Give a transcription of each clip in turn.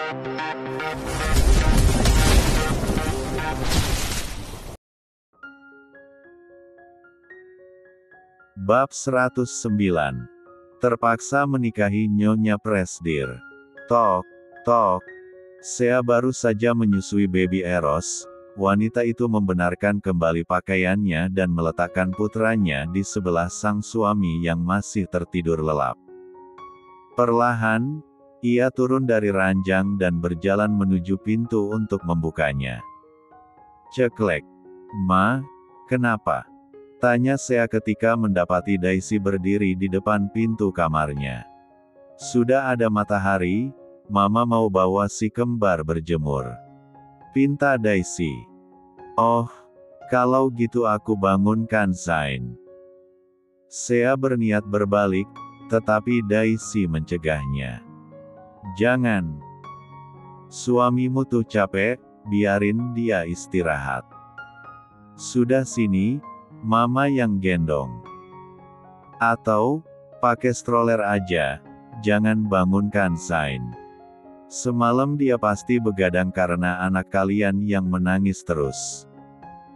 Bab 109. Terpaksa menikahi Nyonya Presdir. Tok, tok. Sea baru saja menyusui baby Eros. Wanita itu membenarkan kembali pakaiannya dan meletakkan putranya di sebelah sang suami yang masih tertidur lelap. Perlahan, ia turun dari ranjang dan berjalan menuju pintu untuk membukanya. Ceklek. Ma, kenapa? Tanya Sea ketika mendapati Daisy berdiri di depan pintu kamarnya. Sudah ada matahari, Mama mau bawa si kembar berjemur. Pinta Daisy. Oh, kalau gitu aku bangunkan Zain. Sea berniat berbalik, tetapi Daisy mencegahnya. Jangan. Suamimu tuh capek, biarin dia istirahat. Sudah sini, Mama yang gendong. Atau, pakai stroller aja, jangan bangunkan Zain. Semalam dia pasti begadang karena anak kalian yang menangis terus.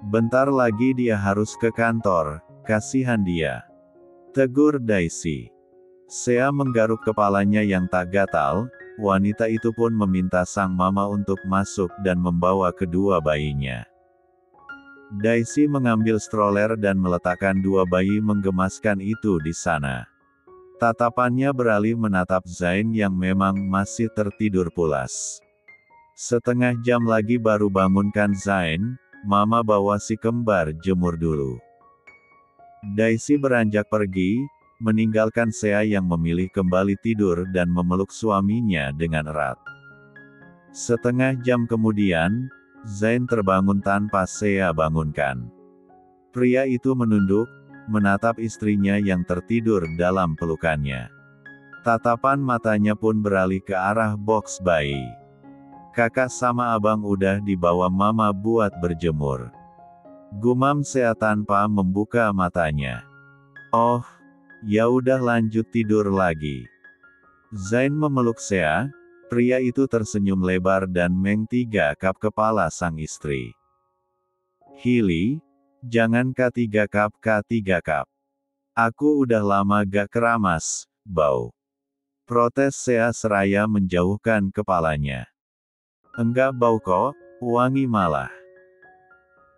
Bentar lagi dia harus ke kantor, kasihan dia. Tegur Daisy. Sea menggaruk kepalanya yang tak gatal, wanita itu pun meminta sang mama untuk masuk dan membawa kedua bayinya. Daisy mengambil stroller dan meletakkan dua bayi menggemaskan itu di sana. Tatapannya beralih menatap Zain yang memang masih tertidur pulas. Setengah jam lagi baru bangunkan Zain, Mama bawa si kembar jemur dulu. Daisy beranjak pergi, meninggalkan Sea yang memilih kembali tidur dan memeluk suaminya dengan erat. Setengah jam kemudian, Zain terbangun tanpa Sea bangunkan. Pria itu menunduk, menatap istrinya yang tertidur dalam pelukannya. Tatapan matanya pun beralih ke arah box bayi. Kakak sama abang udah dibawa Mama buat berjemur. Gumam Sea tanpa membuka matanya. Oh, ya udah lanjut tidur lagi. Zain memeluk Sea. Pria itu tersenyum lebar dan menggigap kepala sang istri. Hili, jangan K3 kap. Aku udah lama gak keramas, bau. Protes Sea seraya menjauhkan kepalanya. Enggak bau kok, wangi malah.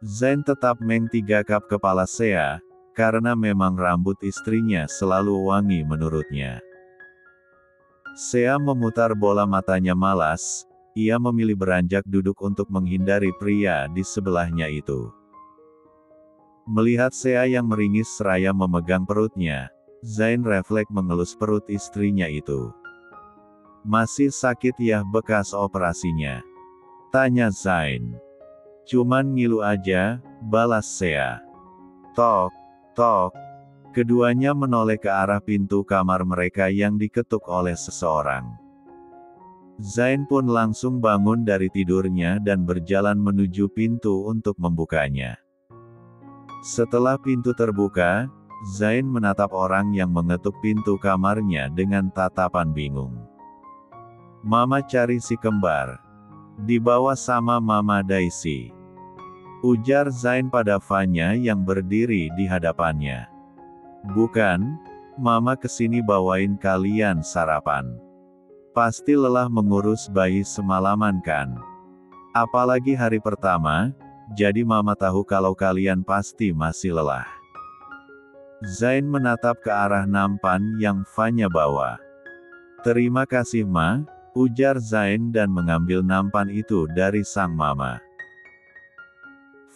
Zain tetap menggigap kepala Sea, karena memang rambut istrinya selalu wangi menurutnya. Sea memutar bola matanya malas, ia memilih beranjak duduk untuk menghindari pria di sebelahnya itu. Melihat Sea yang meringis seraya memegang perutnya, Zain refleks mengelus perut istrinya itu. Masih sakit ya bekas operasinya? Tanya Zain. Cuman ngilu aja, balas Sea. Tok, tok. Keduanya menoleh ke arah pintu kamar mereka yang diketuk oleh seseorang. Zain pun langsung bangun dari tidurnya dan berjalan menuju pintu untuk membukanya. Setelah pintu terbuka, Zain menatap orang yang mengetuk pintu kamarnya dengan tatapan bingung. Mama cari si kembar. Dibawa sama Mama Daisy. Ujar Zain pada Fanya yang berdiri di hadapannya. Bukan, Mama kesini bawain kalian sarapan. Pasti lelah mengurus bayi semalaman kan? Apalagi hari pertama, jadi Mama tahu kalau kalian pasti masih lelah. Zain menatap ke arah nampan yang Fanya bawa. Terima kasih Ma, ujar Zain dan mengambil nampan itu dari sang mama.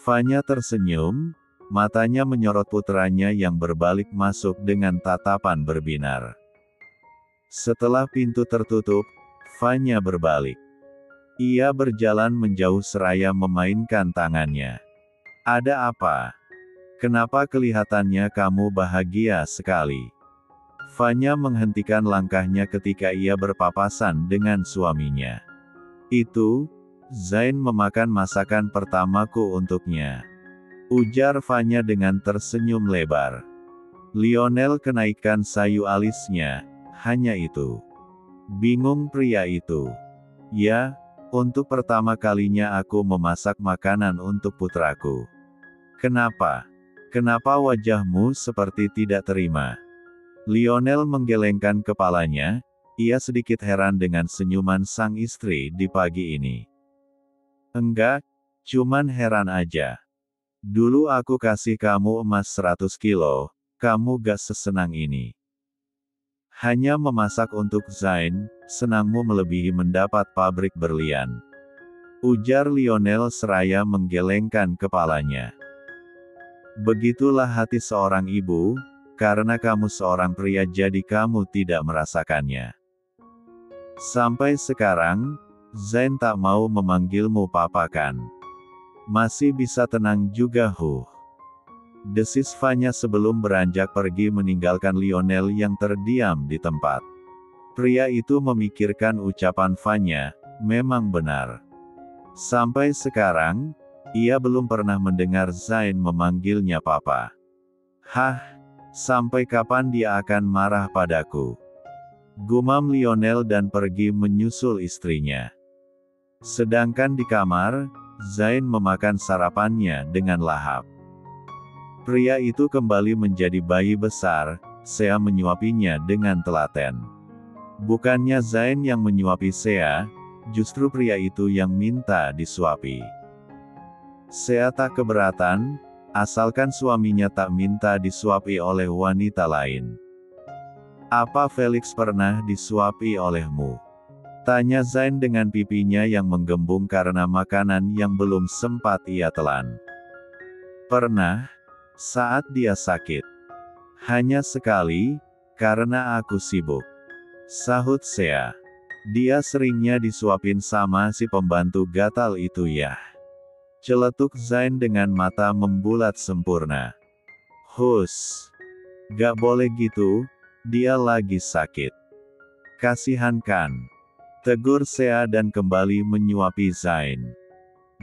Fanya tersenyum. Matanya menyorot putranya yang berbalik masuk dengan tatapan berbinar. Setelah pintu tertutup, Fanya berbalik. Ia berjalan menjauh seraya memainkan tangannya. Ada apa? Kenapa kelihatannya kamu bahagia sekali? Fanya menghentikan langkahnya ketika ia berpapasan dengan suaminya. Itu, Zain memakan masakan pertamaku untuknya. Ujar Fanya dengan tersenyum lebar. Lionel kenaikkan sayu alisnya, hanya itu. Bingung pria itu. Ya, untuk pertama kalinya aku memasak makanan untuk putraku. Kenapa? Kenapa wajahmu seperti tidak terima? Lionel menggelengkan kepalanya, ia sedikit heran dengan senyuman sang istri di pagi ini. Enggak, cuman heran aja. Dulu aku kasih kamu emas 100 kilo, kamu gak sesenang ini. Hanya memasak untuk Zain, senangmu melebihi mendapat pabrik berlian. Ujar Lionel seraya menggelengkan kepalanya. Begitulah hati seorang ibu, karena kamu seorang pria jadi kamu tidak merasakannya. Sampai sekarang, Zain tak mau memanggilmu papa kan? Masih bisa tenang juga desis Fanya sebelum beranjak pergi meninggalkan Lionel yang terdiam di tempat. Pria itu memikirkan ucapan Fanya, memang benar. Sampai sekarang, ia belum pernah mendengar Zain memanggilnya papa. Hah, sampai kapan dia akan marah padaku? Gumam Lionel dan pergi menyusul istrinya. Sedangkan di kamar, Zain memakan sarapannya dengan lahap. Pria itu kembali menjadi bayi besar, Sea menyuapinya dengan telaten. Bukannya Zain yang menyuapi Sea, justru pria itu yang minta disuapi. Sea tak keberatan, asalkan suaminya tak minta disuapi oleh wanita lain. Apa Felix pernah disuapi olehmu? Tanya Zain dengan pipinya yang menggembung karena makanan yang belum sempat ia telan. Pernah, saat dia sakit. Hanya sekali, karena aku sibuk. Sahut Sea. Dia seringnya disuapin sama si pembantu gatal itu ya. Celetuk Zain dengan mata membulat sempurna. Hus. Gak boleh gitu, dia lagi sakit. Kasihan kan? Tegur Sea dan kembali menyuapi Zain.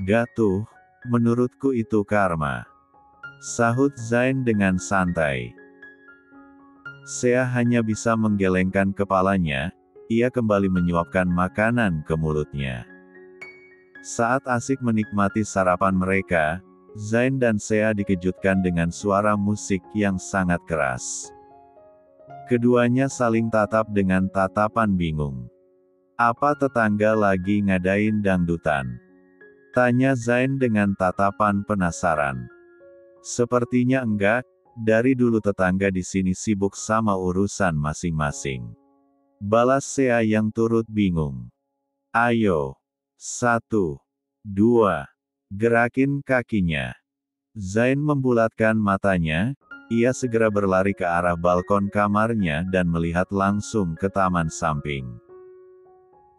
Gak tuh, menurutku itu karma. Sahut Zain dengan santai. Sea hanya bisa menggelengkan kepalanya, ia kembali menyuapkan makanan ke mulutnya. Saat asik menikmati sarapan mereka, Zain dan Sea dikejutkan dengan suara musik yang sangat keras. Keduanya saling tatap dengan tatapan bingung. Apa tetangga lagi ngadain dangdutan? Tanya Zain dengan tatapan penasaran. Sepertinya enggak, dari dulu tetangga di sini sibuk sama urusan masing-masing. Balas Sea yang turut bingung. Ayo. 1, 2. Gerakin kakinya. Zain membulatkan matanya, ia segera berlari ke arah balkon kamarnya dan melihat langsung ke taman samping.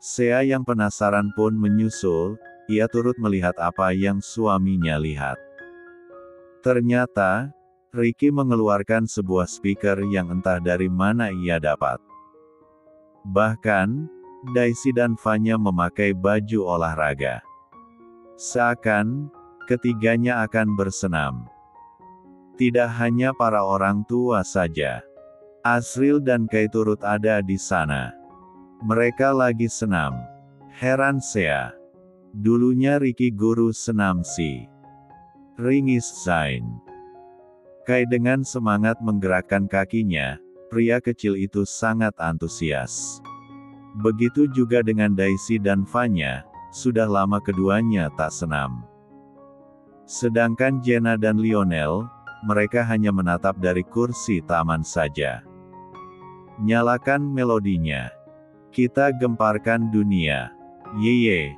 Sea yang penasaran pun menyusul, ia turut melihat apa yang suaminya lihat. Ternyata, Ricky mengeluarkan sebuah speaker yang entah dari mana ia dapat. Bahkan, Daisy dan Fanya memakai baju olahraga. Seakan, ketiganya akan bersenam. Tidak hanya para orang tua saja. Asril dan Kay turut ada di sana. Mereka lagi senam. Heran Sea. Dulunya Ricky guru senam si ringis Zain. Kay dengan semangat menggerakkan kakinya, pria kecil itu sangat antusias. Begitu juga dengan Daisy dan Fanya, sudah lama keduanya tak senam. Sedangkan Jenna dan Lionel, mereka hanya menatap dari kursi taman saja. Nyalakan melodinya. Kita gemparkan dunia. Yeye.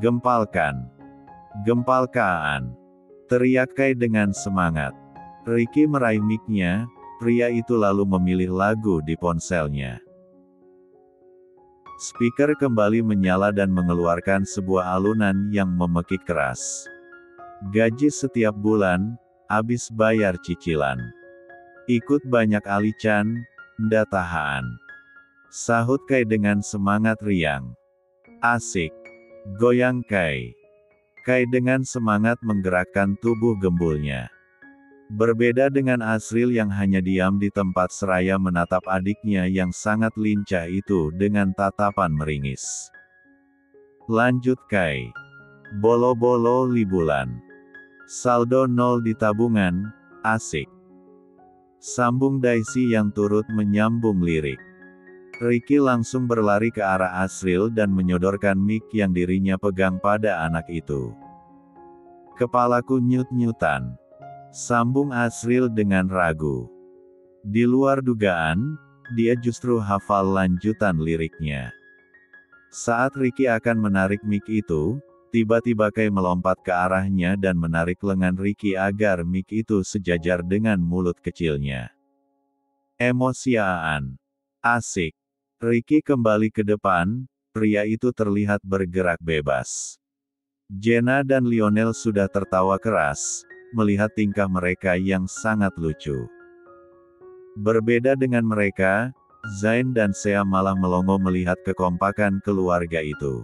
Gempalkan. Gempalkaan. Teriak Kay dengan semangat. Ricky meraih mic-nya, pria itu lalu memilih lagu di ponselnya. Speaker kembali menyala dan mengeluarkan sebuah alunan yang memekik keras. Gaji setiap bulan, abis bayar cicilan. Ikut banyak alican, nda tahan. Sahut Kay dengan semangat riang. Asik. Goyang Kay. Kay dengan semangat menggerakkan tubuh gembulnya. Berbeda dengan Asril yang hanya diam di tempat seraya menatap adiknya yang sangat lincah itu dengan tatapan meringis. Lanjut Kai. Bolo-bolo libulan. Saldo 0 di tabungan, asik. Sambung Daisy yang turut menyambung lirik. Ricky langsung berlari ke arah Asriel dan menyodorkan mic yang dirinya pegang pada anak itu. Kepalaku nyut-nyutan. Sambung Asriel dengan ragu. Di luar dugaan, dia justru hafal lanjutan liriknya. Saat Ricky akan menarik mic itu, tiba-tiba Kai melompat ke arahnya dan menarik lengan Ricky agar mic itu sejajar dengan mulut kecilnya. Emosiaan. Asik. Ricky kembali ke depan, pria itu terlihat bergerak bebas. Jenna dan Lionel sudah tertawa keras, melihat tingkah mereka yang sangat lucu. Berbeda dengan mereka, Zain dan Sea malah melongo melihat kekompakan keluarga itu.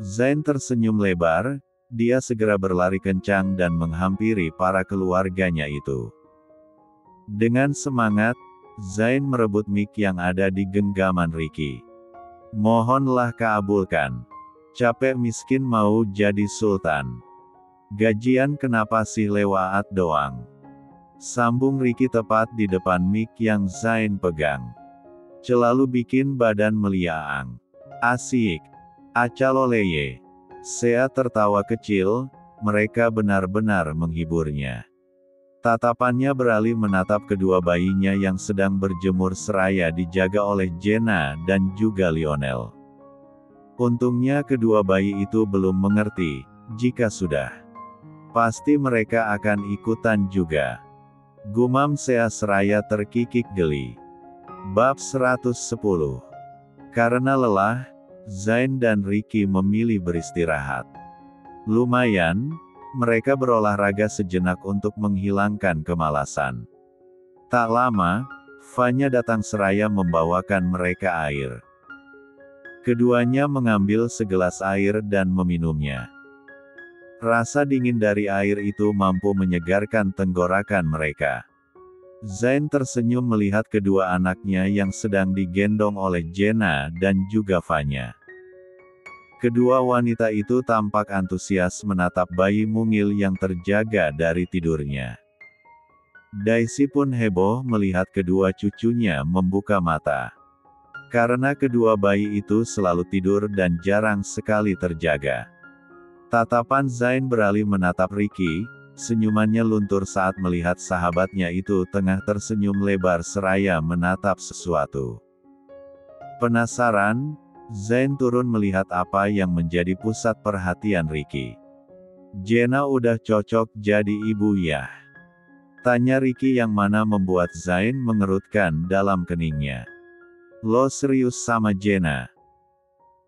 Zain tersenyum lebar, dia segera berlari kencang dan menghampiri para keluarganya itu. Dengan semangat, Zain merebut mic yang ada di genggaman Ricky. Mohonlah kabulkan. Capek miskin mau jadi sultan. Gajian kenapa sih lewat doang? Sambung Ricky tepat di depan mic yang Zain pegang. Selalu bikin badan meliaang. Asik. Acaloleye. Sea tertawa kecil, mereka benar-benar menghiburnya. Tatapannya beralih menatap kedua bayinya yang sedang berjemur seraya dijaga oleh Jenna dan juga Lionel. Untungnya kedua bayi itu belum mengerti, jika sudah, pasti mereka akan ikutan juga. Gumam Sea seraya terkikik geli. Bab 110. Karena lelah, Zain dan Ricky memilih beristirahat. Lumayan, mereka berolahraga sejenak untuk menghilangkan kemalasan. Tak lama, Fanya datang seraya membawakan mereka air. Keduanya mengambil segelas air dan meminumnya. Rasa dingin dari air itu mampu menyegarkan tenggorokan mereka. Zain tersenyum melihat kedua anaknya yang sedang digendong oleh Jenna dan juga Fanya. Kedua wanita itu tampak antusias menatap bayi mungil yang terjaga dari tidurnya. Daisy pun heboh melihat kedua cucunya membuka mata. Karena kedua bayi itu selalu tidur dan jarang sekali terjaga. Tatapan Zain beralih menatap Ricky, senyumannya luntur saat melihat sahabatnya itu tengah tersenyum lebar seraya menatap sesuatu. Penasaran, Zain turun melihat apa yang menjadi pusat perhatian Ricky. Jenna udah cocok jadi ibu ya? Tanya Ricky yang mana membuat Zain mengerutkan dalam keningnya. Lo serius sama Jenna?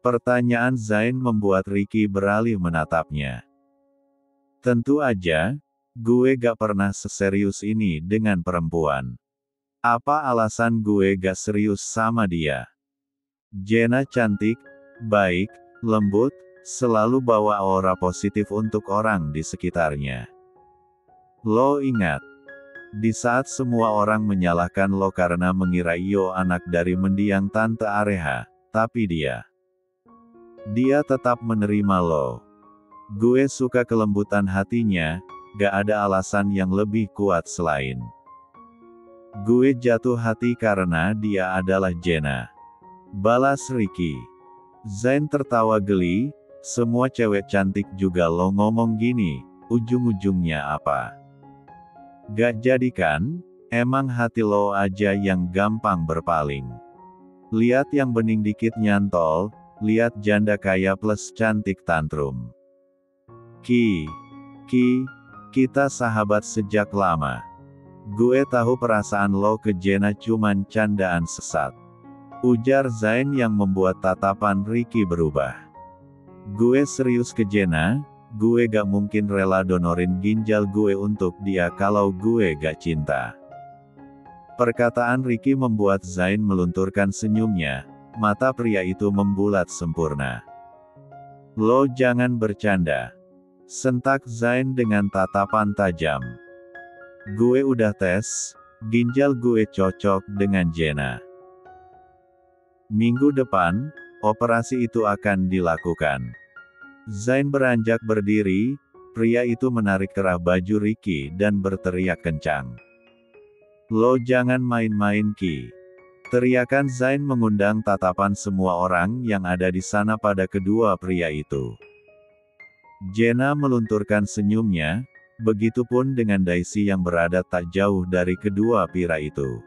Pertanyaan Zain membuat Ricky beralih menatapnya. Tentu aja, gue gak pernah seserius ini dengan perempuan. Apa alasan gue gak serius sama dia? Jenna cantik, baik, lembut, selalu bawa aura positif untuk orang di sekitarnya. Lo ingat, di saat semua orang menyalahkan lo karena mengira Io anak dari mendiang Tante Areha, tapi dia tetap menerima lo. Gue suka kelembutan hatinya, gak ada alasan yang lebih kuat selain. Gue jatuh hati karena dia adalah Jenna. Balas Ricky. Zain tertawa geli, semua cewek cantik juga lo ngomong gini, ujung-ujungnya apa? Gak jadi kan? Emang hati lo aja yang gampang berpaling. Lihat yang bening dikit nyantol, lihat janda kaya plus cantik tantrum. Kita sahabat sejak lama. Gue tahu perasaan lo ke Jenna cuman candaan sesat. Ujar Zain yang membuat tatapan Ricky berubah. Gue serius ke Jenna, gue gak mungkin rela donorin ginjal gue untuk dia kalau gue gak cinta. Perkataan Ricky membuat Zain melunturkan senyumnya, mata pria itu membulat sempurna. Lo jangan bercanda. Sentak Zain dengan tatapan tajam. Gue udah tes, ginjal gue cocok dengan Jenna. Minggu depan, operasi itu akan dilakukan. Zain beranjak berdiri, pria itu menarik kerah baju Ricky dan berteriak kencang. "Lo jangan main-main Ki." Teriakan Zain mengundang tatapan semua orang yang ada di sana pada kedua pria itu. Jenna melunturkan senyumnya, begitupun dengan Daisy yang berada tak jauh dari kedua pria itu.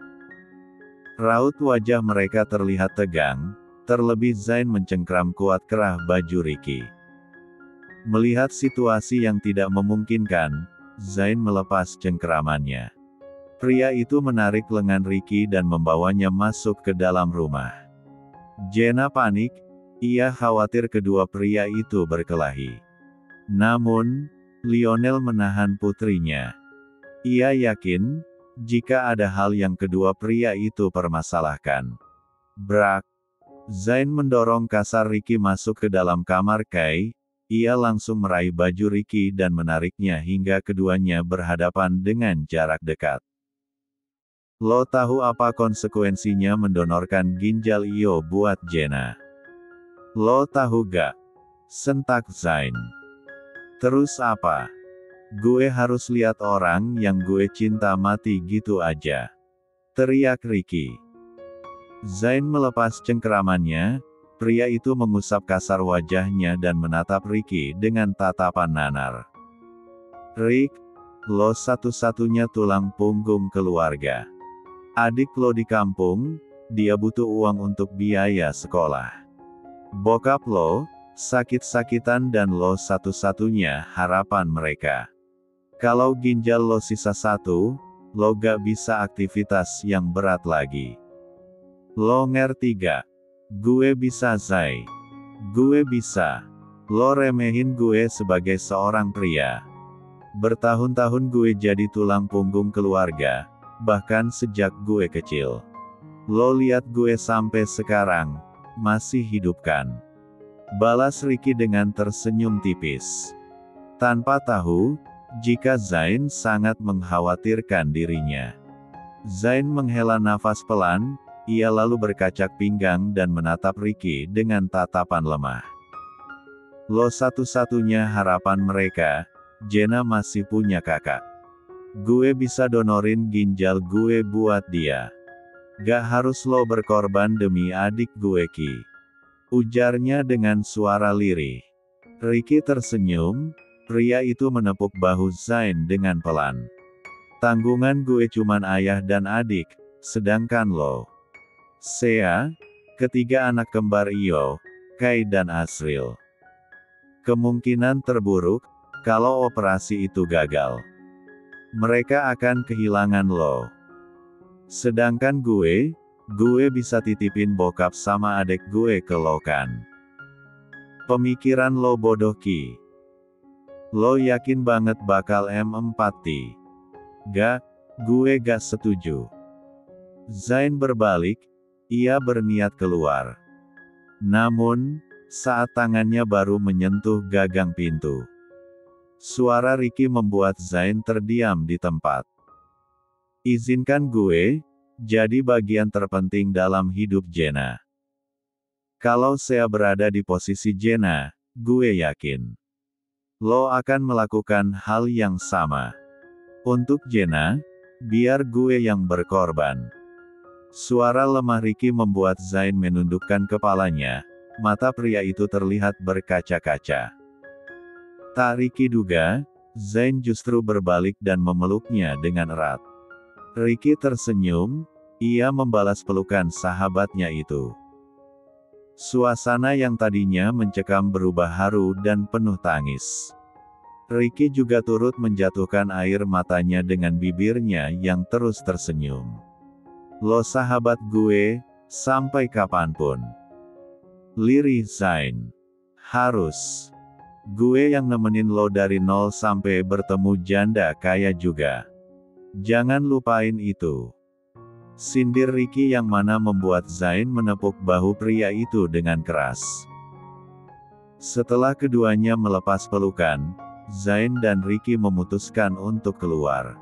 Raut wajah mereka terlihat tegang, terlebih Zain mencengkram kuat kerah baju Ricky. Melihat situasi yang tidak memungkinkan, Zain melepas cengkeramannya. Pria itu menarik lengan Ricky dan membawanya masuk ke dalam rumah. Jenna panik, ia khawatir kedua pria itu berkelahi. Namun, Lionel menahan putrinya. Ia yakin, jika ada hal yang kedua pria itu permasalahkan. Brak! Zain mendorong kasar Ricky masuk ke dalam kamar Kai. Ia langsung meraih baju Ricky dan menariknya hingga keduanya berhadapan dengan jarak dekat. "Lo tahu apa konsekuensinya mendonorkan ginjal Io buat Jenna? Lo tahu gak?" sentak Zain. "Terus apa? Gue harus lihat orang yang gue cinta mati gitu aja?" teriak Ricky. Zain melepas cengkeramannya, pria itu mengusap kasar wajahnya dan menatap Ricky dengan tatapan nanar. "Rick, lo satu-satunya tulang punggung keluarga. Adik lo di kampung, dia butuh uang untuk biaya sekolah. Bokap lo, sakit-sakitan dan lo satu-satunya harapan mereka. Kalau ginjal lo sisa satu, lo gak bisa aktivitas yang berat lagi. Lo ngerti gak? Gue bisa Zai. Gue bisa. Lo remehin gue sebagai seorang pria. Bertahun-tahun gue jadi tulang punggung keluarga. Bahkan sejak gue kecil. Lo lihat gue sampai sekarang, masih hidup kan?" balas Ricky dengan tersenyum tipis. Tanpa tahu, jika Zain sangat mengkhawatirkan dirinya. Zain menghela nafas pelan, ia lalu berkacak pinggang dan menatap Ricky dengan tatapan lemah. "Lo satu-satunya harapan mereka, Jenna masih punya kakak. Gue bisa donorin ginjal gue buat dia. Gak harus lo berkorban demi adik gue Ki," ujarnya dengan suara lirih. Ricky tersenyum, pria itu menepuk bahu Zain dengan pelan. "Tanggungan gue cuman ayah dan adik, sedangkan lo, Sea, ketiga anak kembar Io, Kai dan Asril. Kemungkinan terburuk, kalau operasi itu gagal, mereka akan kehilangan lo. Sedangkan gue bisa titipin bokap sama adek gue ke lo kan. Pemikiran lo bodoh Ki. Lo yakin banget bakal empati? Gak, gue gak setuju." Zain berbalik, ia berniat keluar. Namun, saat tangannya baru menyentuh gagang pintu, suara Ricky membuat Zain terdiam di tempat. "Izinkan gue jadi bagian terpenting dalam hidup Jenna. Kalau saya berada di posisi Jenna, gue yakin lo akan melakukan hal yang sama. Untuk Jenna, biar gue yang berkorban." Suara lemah Ricky membuat Zain menundukkan kepalanya, mata pria itu terlihat berkaca-kaca. Tak Ricky duga, Zain justru berbalik dan memeluknya dengan erat. Ricky tersenyum, ia membalas pelukan sahabatnya itu. Suasana yang tadinya mencekam berubah haru dan penuh tangis. Ricky juga turut menjatuhkan air matanya dengan bibirnya yang terus tersenyum. "Lo sahabat gue, sampai kapanpun," lirih Zain. "Harus. Gue yang nemenin lo dari nol sampai bertemu janda kaya juga. Jangan lupain itu," sindir Ricky yang mana membuat Zain menepuk bahu pria itu dengan keras. Setelah keduanya melepas pelukan, Zain dan Ricky memutuskan untuk keluar.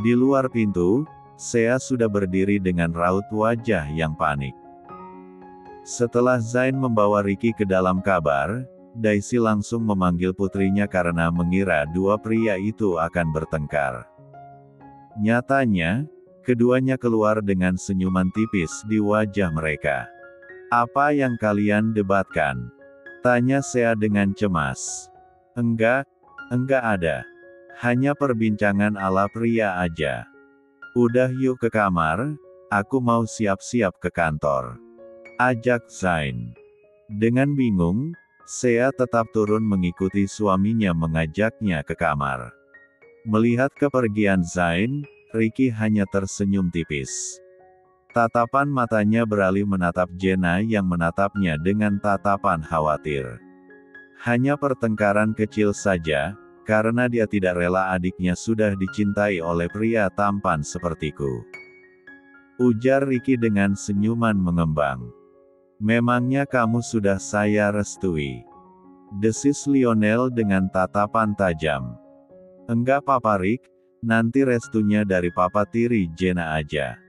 Di luar pintu, Sea sudah berdiri dengan raut wajah yang panik. Setelah Zain membawa Ricky ke dalam kamar, Daisy langsung memanggil putrinya karena mengira dua pria itu akan bertengkar. Nyatanya, keduanya keluar dengan senyuman tipis di wajah mereka. "Apa yang kalian debatkan?" tanya Sea dengan cemas. Enggak ada. Hanya perbincangan ala pria aja. Udah yuk ke kamar, aku mau siap-siap ke kantor. Ajak Zain. Dengan bingung, Sea tetap turun mengikuti suaminya mengajaknya ke kamar. Melihat kepergian Zain, Ricky hanya tersenyum tipis. Tatapan matanya beralih menatap Jenna yang menatapnya dengan tatapan khawatir. Hanya pertengkaran kecil saja, karena dia tidak rela adiknya sudah dicintai oleh pria tampan sepertiku. Ujar Ricky dengan senyuman mengembang. Memangnya kamu sudah saya restui? Desis Lionel dengan tatapan tajam. Enggak Papa Rick, nanti restunya dari Papa tiri Jenna aja.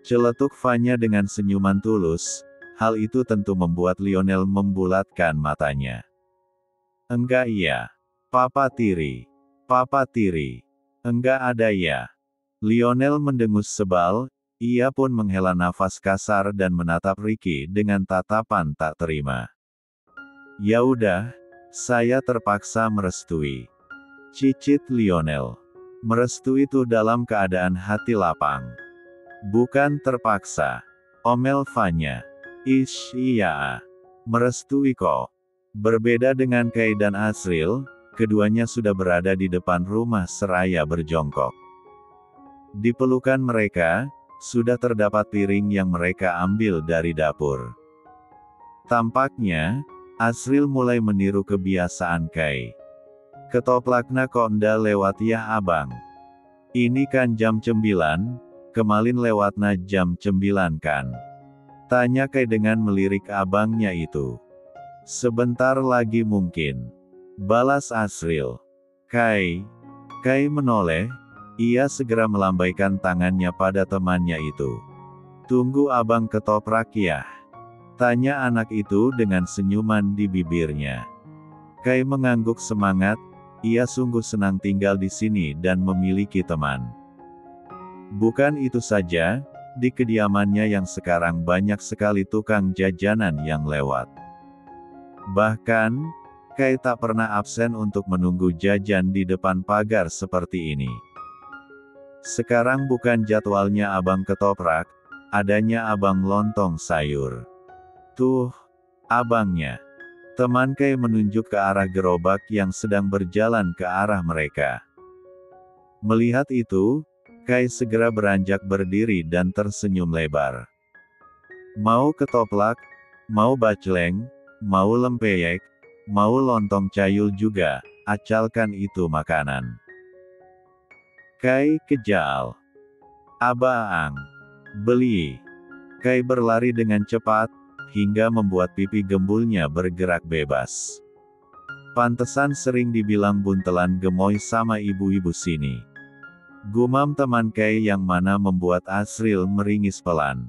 Celetuk Vanya dengan senyuman tulus, hal itu tentu membuat Lionel membulatkan matanya. Enggak iya. Papa tiri. Enggak ada ya. Lionel mendengus sebal. Ia pun menghela nafas kasar dan menatap Ricky dengan tatapan tak terima. Ya udah, saya terpaksa merestui. Cicit Lionel. Merestui itu dalam keadaan hati lapang. Bukan terpaksa. Omel Vanya. Iya. Merestui kok. Berbeda dengan Kay dan Asriel, keduanya sudah berada di depan rumah seraya berjongkok. Di pelukan mereka, sudah terdapat piring yang mereka ambil dari dapur. Tampaknya, Asriel mulai meniru kebiasaan Kay. Ketoplakna konda lewat ya abang. Ini kan jam 9, kemarin lewatna jam 9 kan? Tanya Kay dengan melirik abangnya itu. Sebentar lagi mungkin. Balas Asriel. Kay menoleh. Ia segera melambaikan tangannya pada temannya itu. Tunggu abang ketoprak ya? Tanya anak itu dengan senyuman di bibirnya. Kay mengangguk semangat, ia sungguh senang tinggal di sini dan memiliki teman. Bukan itu saja, di kediamannya yang sekarang banyak sekali tukang jajanan yang lewat. Bahkan, Kay tak pernah absen untuk menunggu jajan di depan pagar seperti ini. Sekarang bukan jadwalnya abang ketoprak, adanya abang lontong sayur. Tuh, abangnya. Teman Kay menunjuk ke arah gerobak yang sedang berjalan ke arah mereka. Melihat itu, Kay segera beranjak berdiri dan tersenyum lebar. Mau ketoplak, mau bacleng, mau lempeyek, mau lontong cayul juga, asalkan itu makanan. Kay kejal. Abang. Beli. Kay berlari dengan cepat, hingga membuat pipi gembulnya bergerak bebas. Pantesan sering dibilang buntelan gemoy sama ibu-ibu sini. Gumam teman Kay yang mana membuat Asriel meringis pelan.